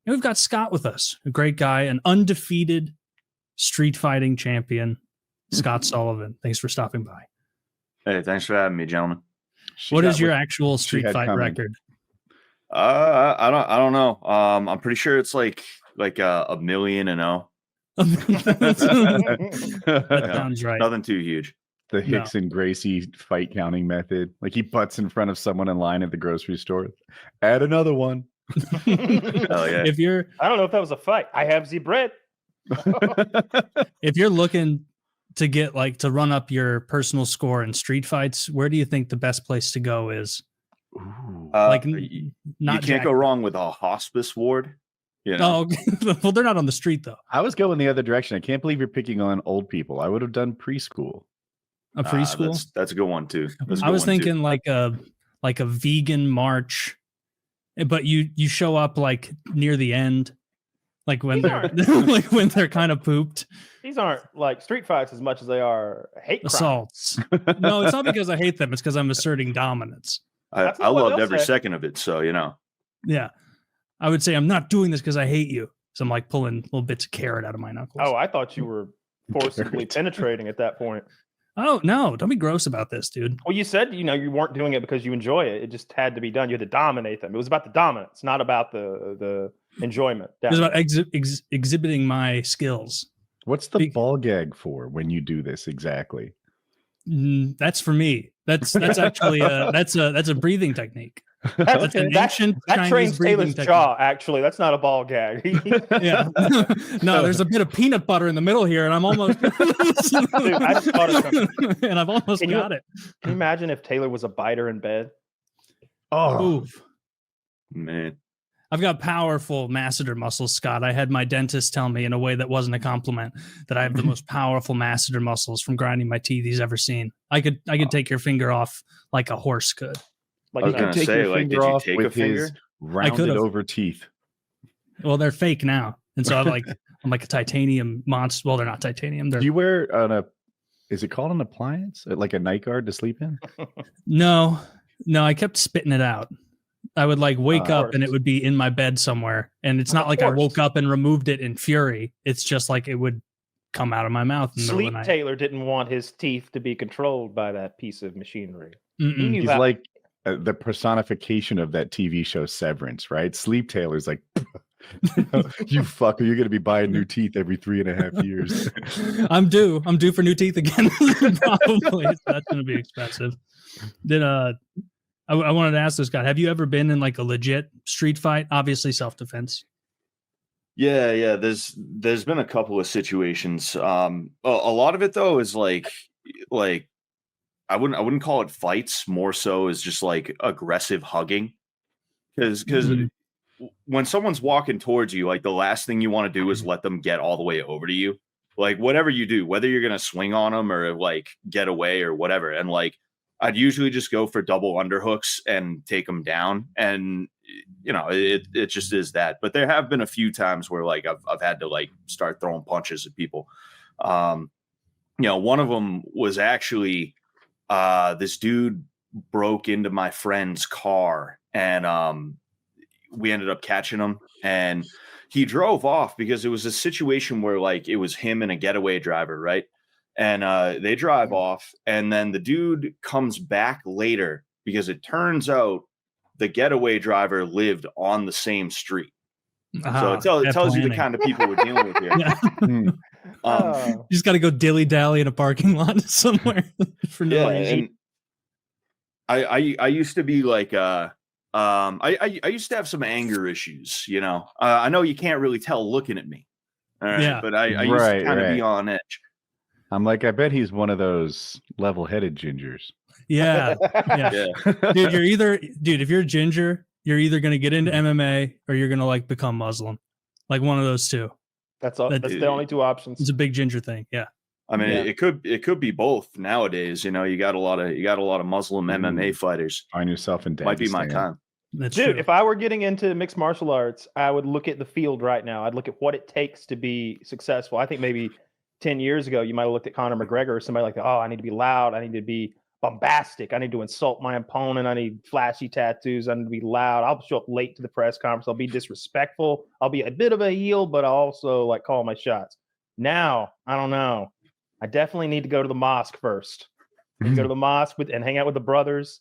And we've got Scott with us, a great guy, an undefeated street fighting champion, Scott Sullivan. Thanks for stopping by. Hey, thanks for having me, gentlemen. What is your actual street fight record? I don't know. I'm pretty sure it's like 1,000,000-0. That sounds right. Nothing too huge. The Hicks and Gracie fight counting method. Like he butts in front of someone in line at the grocery store. Add another one. Oh yeah. I don't know if that was a fight. I have the bread. If you're looking to get to run up your personal score in street fights, where do you think the best place to go is? You can't go wrong with a hospice ward. You know? Oh, well, they're not on the street though. I was going the other direction. I can't believe you're picking on old people. I would have done preschool. A preschool? That's a good one too. I was thinking like a vegan march, but you show up like near the end, like when they're kind of pooped. These aren't like street fights as much as they are hate assaults. No, it's not because I hate them. It's because I'm asserting dominance. I loved every second of it. So Yeah, I would say I'm not doing this because I hate you. So I'm like pulling little bits of carrot out of my knuckles. Oh, I thought you were forcibly penetrating at that point. Oh no! Don't be gross about this, dude. Well, you said you weren't doing it because you enjoy it. It just had to be done. You had to dominate them. It was about the dominance, not about the enjoyment. It was about exhibiting my skills. What's the ball gag for when you do this exactly? That's for me. That's actually that's a breathing technique. That's an ancient that trains Taylor's jaw. Actually, that's not a ball gag. Yeah, no, there's a bit of peanut butter in the middle here, and I'm almost. Dude, I just thought of something. And I've almost got it. Can you imagine if Taylor was a biter in bed? Oh, oof. Man. I've got powerful masseter muscles, Scott. I had my dentist tell me in a way that wasn't a compliment that I have the most powerful masseter muscles from grinding my teeth he's ever seen. I could take your finger off like a horse could. Like I was going to say, did you take a finger? Rounded over teeth. Well, they're fake now, and so I'm like a titanium monster. Well, they're not titanium. Do you wear is it called an appliance, like a night guard to sleep in? No, I kept spitting it out. I would wake up and it would be in my bed somewhere. And it's not like I woke up and removed it in fury. It's just like it would come out of my mouth. Sleep Taylor didn't want his teeth to be controlled by that piece of machinery. He's like the personification of that TV show Severance, right? Sleep Taylor's like, you fucker, you're going to be buying new teeth every 3.5 years. I'm due for new teeth again. Probably. That's going to be expensive. I wanted to ask this guy, have you ever been in a legit street fight? Obviously self-defense. Yeah. There's been a couple of situations. A lot of it though is like I wouldn't call it fights, more so is just aggressive hugging. Because when someone's walking towards you, the last thing you want to do is let them get all the way over to you. Whatever you do, whether you're gonna swing on them or get away or whatever. And I'd usually just go for double underhooks and take them down. And, it just is that. But there have been a few times where I've had to start throwing punches at people. One of them was actually this dude broke into my friend's car and we ended up catching him. And he drove off because it was a situation where it was him and a getaway driver, right? And they drive off, and then the dude comes back later because it turns out the getaway driver lived on the same street. So it tells you the kind of people we're dealing with here. You just got to go dilly-dally in a parking lot somewhere for no reason. And I used to be I used to have some anger issues, I know you can't really tell looking at me. All right, but I used to kind of be on edge. I'm I bet he's one of those level-headed gingers. Yeah. Dude, if you're a ginger, you're either going to get into MMA or you're going to become Muslim. One of those two. That's the only two options. It's a big ginger thing. Yeah. I mean, it could be both nowadays. You got a lot of Muslim MMA fighters. Find yourself in might be my time. That's Dude, true. if I were getting into mixed martial arts, I would look at the field right now. I'd look at what it takes to be successful. I think maybe 10 years ago, you might have looked at Conor McGregor or somebody like that. Oh, I need to be loud. I need to be bombastic. I need to insult my opponent. I need flashy tattoos. I need to be loud. I'll show up late to the press conference. I'll be disrespectful. I'll be a bit of a heel, but I'll also like call my shots. Now, I don't know. I definitely need to go to the mosque first. Go to the mosque and hang out with the brothers.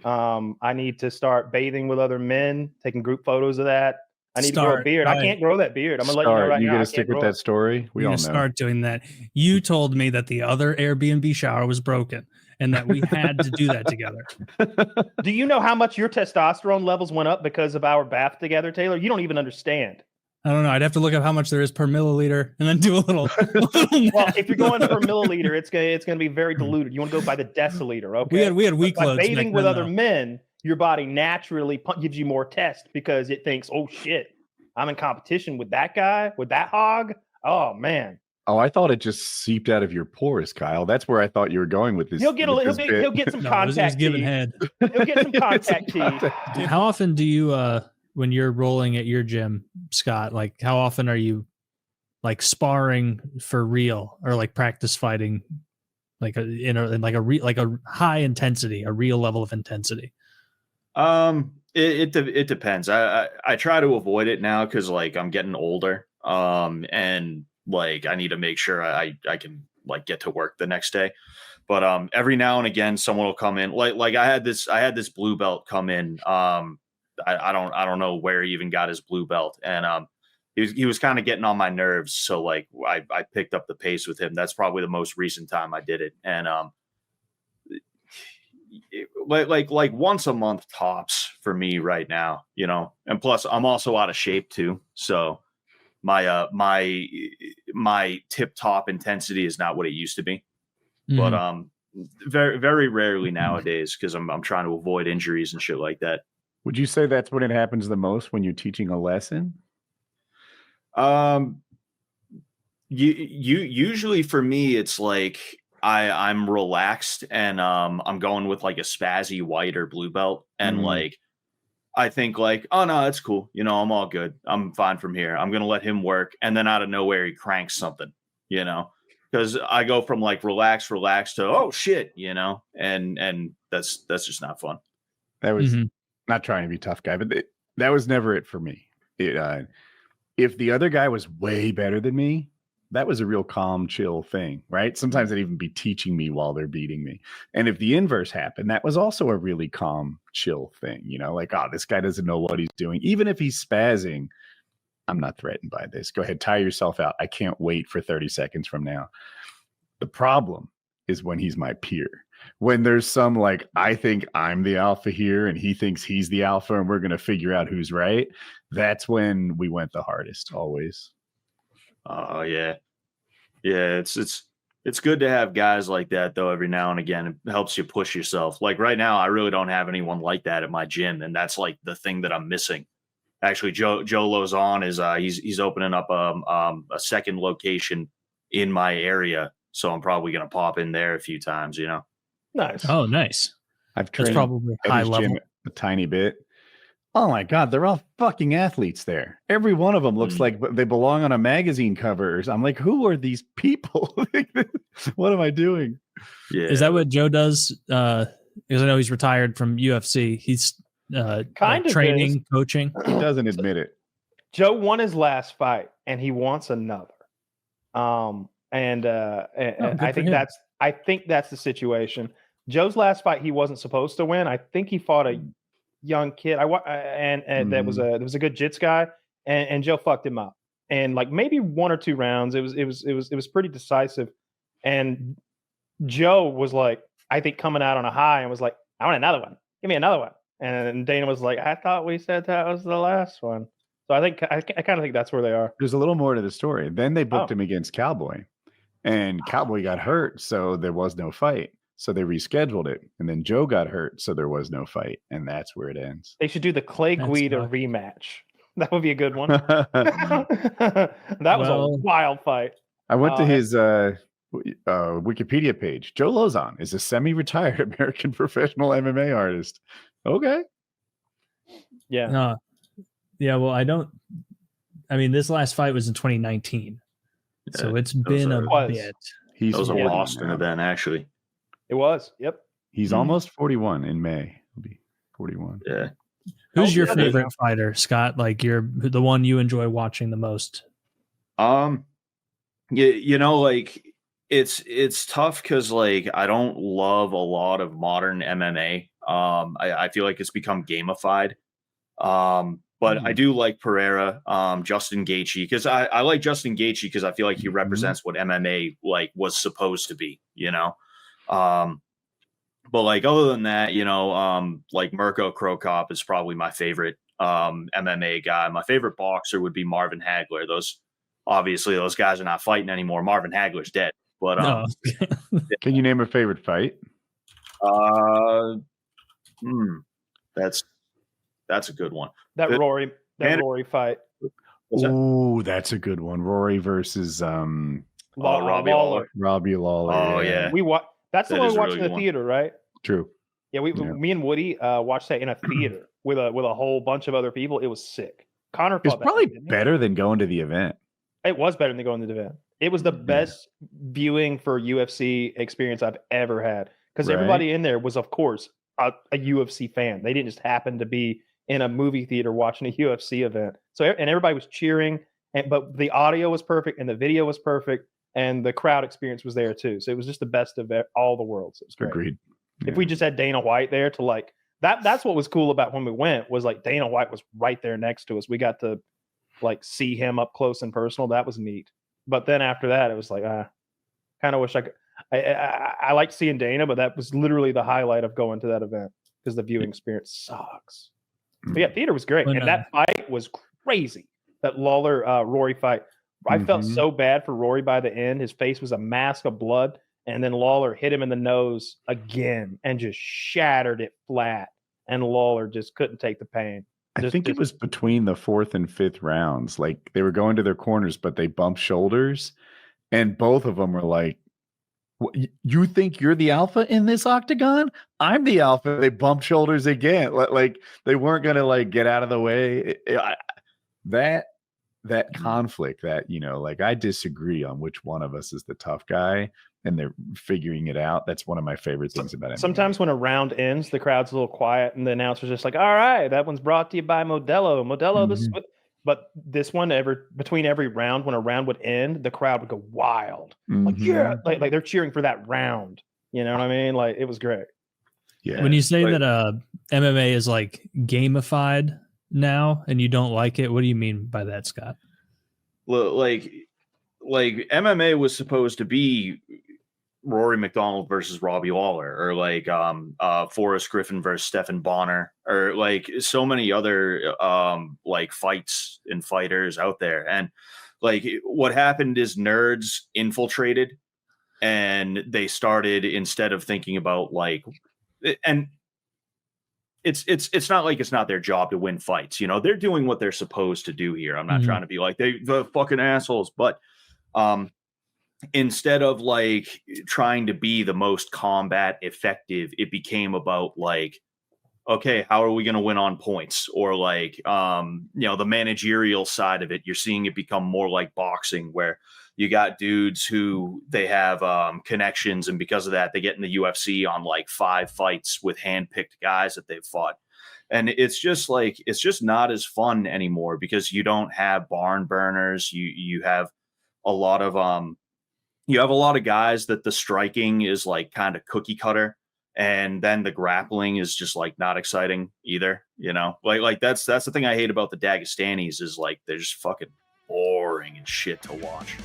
I need to start bathing with other men, taking group photos of that. I need to grow a beard. I can't grow that beard. I'm gonna let you know right now. You gonna stick with that story? We all know. Start doing that. You told me that the other Airbnb shower was broken and that we had to do that together. Do you know how much your testosterone levels went up because of our bath together, Taylor? You don't even understand. I don't know. I'd have to look up how much there is per milliliter and then do a little. Well, if you're going per milliliter, it's gonna be very diluted. You want to go by the deciliter, okay? We had weak loads. Bathing with other men, your body naturally gives you more test because it thinks, oh shit, I'm in competition with that guy, with that hog. Oh man. Oh, I thought it just seeped out of your pores, Kyle. That's where I thought you were going with this. He'll get some contact. Head. He'll get some contact teeth. How often do you when you're rolling at your gym, Scott, like how often are you like sparring for real or like practice fighting, like in a high intensity, a real level of intensity? It depends. I try to avoid it now because like I'm getting older. And like I need to make sure I can like get to work the next day. But every now and again someone will come in. Like I had this blue belt come in. I don't know where he even got his blue belt, and he was kind of getting on my nerves. So like I picked up the pace with him. That's probably the most recent time I did it, and like once a month tops for me right now, you know. And plus I'm also out of shape too, so my tip top intensity is not what it used to be. But very very rarely nowadays because I'm trying to avoid injuries and shit like that. Would you say that's when it happens the most, when you're teaching a lesson? Usually for me, it's like I'm relaxed and I'm going with like a spazzy white or blue belt, and like I think like, oh no, it's cool, you know, I'm all good, I'm fine from here. I'm gonna let him work, and then out of nowhere he cranks something, you know, because I go from like relax to oh shit, you know, and that's just not fun. That was. Not trying to be a tough guy, but that was never it for me. If the other guy was way better than me, that was a real calm, chill thing, right? Sometimes they'd even be teaching me while they're beating me. And if the inverse happened, that was also a really calm, chill thing, you know, like, oh, this guy doesn't know what he's doing. Even if he's spazzing, I'm not threatened by this. Go ahead, tire yourself out. I can't wait for 30 seconds from now. The problem is when he's my peer. When there's some like, I think I'm the alpha here and he thinks he's the alpha and we're going to figure out who's right. That's when we went the hardest always. Oh yeah. Yeah. It's good to have guys like that though. Every now and again, it helps you push yourself. Like right now, I really don't have anyone like that at my gym. And that's like the thing that I'm missing. Actually, Joe Lozon is he's opening up a second location in my area. So I'm probably going to pop in there a few times, you know? Nice. Oh, nice. I've trained That's probably high level a tiny bit. Oh my God, they're all fucking athletes there. Every one of them looks like they belong on a magazine cover. I'm like, who are these people? What am I doing? Yeah. Is that what Joe does? Because I know he's retired from UFC. He's kind of training, coaching. He doesn't admit it. Joe won his last fight and he wants another. I think that's the situation. Joe's last fight, he wasn't supposed to win. I think he fought a young kid. That was a good jits guy, and Joe fucked him up. And like maybe one or two rounds, it was pretty decisive. And Joe was like, I think coming out on a high and was like, I want another one. Give me another one. And Dana was like, I thought we said that was the last one. So I kind of think that's where they are. There's a little more to the story. Then they booked him against Cowboy. And Cowboy got hurt, so there was no fight. So they rescheduled it. And then Joe got hurt, so there was no fight. And that's where it ends. They should do the Clay Guida rematch. That would be a good one. That was a wild fight. I went to his Wikipedia page. Joe Lozon is a semi-retired American professional MMA artist. Okay. Yeah. Yeah, well, this last fight was in 2019. So it's been a bit. That was a Boston event, actually. It was. Yep. He's almost 41 in May. He'll be 41. Yeah. Who's your favorite fighter, Scott? Like you're the one you enjoy watching the most? You know, like it's tough because like I don't love a lot of modern MMA. I feel like it's become gamified. But I do like Pereira, Justin Gaethje, because I like Justin Gaethje because I feel like he represents what MMA like was supposed to be, you know. But like other than that, you know, like Murka Crow Cop is probably my favorite MMA guy. My favorite boxer would be Marvin Hagler. Those guys are not fighting anymore. Marvin Hagler's dead. But can you name a favorite fight? That's a good one. Rory fight. Oh, that's a good one. Rory versus Robbie Lawler. Robbie Lawler. Oh yeah. That's the one we watched in the theater, right? True. Yeah, me and Woody watched that in a theater with a whole bunch of other people. It was sick. Connor fought. It's probably better than going to the event. It was better than going to the event. It was the best viewing for UFC experience I've ever had because everybody in there was, of course, a UFC fan. They didn't just happen to be in a movie theater watching a UFC event. So and everybody was cheering, but the audio was perfect and the video was perfect and the crowd experience was there too. So it was just the best of all the worlds. It was great. Agreed. Yeah. If we just had Dana White there to like that's what was cool about when we went was like Dana White was right there next to us. We got to like see him up close and personal. That was neat. But then after that, it was like kind of wish I could. I liked seeing Dana, but that was literally the highlight of going to that event because the viewing experience sucks. But yeah, theater was great, and that fight was crazy. That Lawler Rory fight, I felt so bad for Rory by the end. His face was a mask of blood, and then Lawler hit him in the nose again and just shattered it flat. And Lawler just couldn't take the pain. I think it was between the 4th and 5th rounds. Like they were going to their corners, but they bumped shoulders, and both of them were like, "You think you're the alpha in this octagon? I'm the alpha." They bumped shoulders again, like they weren't gonna like get out of the way. That conflict, that like I disagree on which one of us is the tough guy, and they're figuring it out. That's one of my favorite things about it. Sometimes when a round ends, the crowd's a little quiet, and the announcer's just like, "All right, that one's brought to you by Modelo. This is what." But this one, between every round, when a round would end, the crowd would go wild. Like, yeah, like they're cheering for that round. You know what I mean? Like, it was great. Yeah. When you say that MMA is like gamified now and you don't like it, what do you mean by that, Scott? Like MMA was supposed to be Rory McDonald versus Robbie Lawler, or like Forrest Griffin versus Stephan Bonner, or like so many other like fights and fighters out there. And like what happened is nerds infiltrated, and they started, instead of thinking about like, and it's not like it's not their job to win fights. They're doing what they're supposed to do here. I'm not trying to be like the fucking assholes, but instead of like trying to be the most combat effective, it became about like, okay, how are we going to win on points? Or like, the managerial side of it, you're seeing it become more like boxing, where you got dudes who they have connections, and because of that, they get in the UFC on like 5 fights with handpicked guys that they've fought. And it's just not as fun anymore because you don't have barn burners. You have a lot of guys that the striking is like kind of cookie cutter, and then the grappling is just like not exciting either. Like that's the thing I hate about the Dagestanis, is like they're just fucking boring and shit to watch.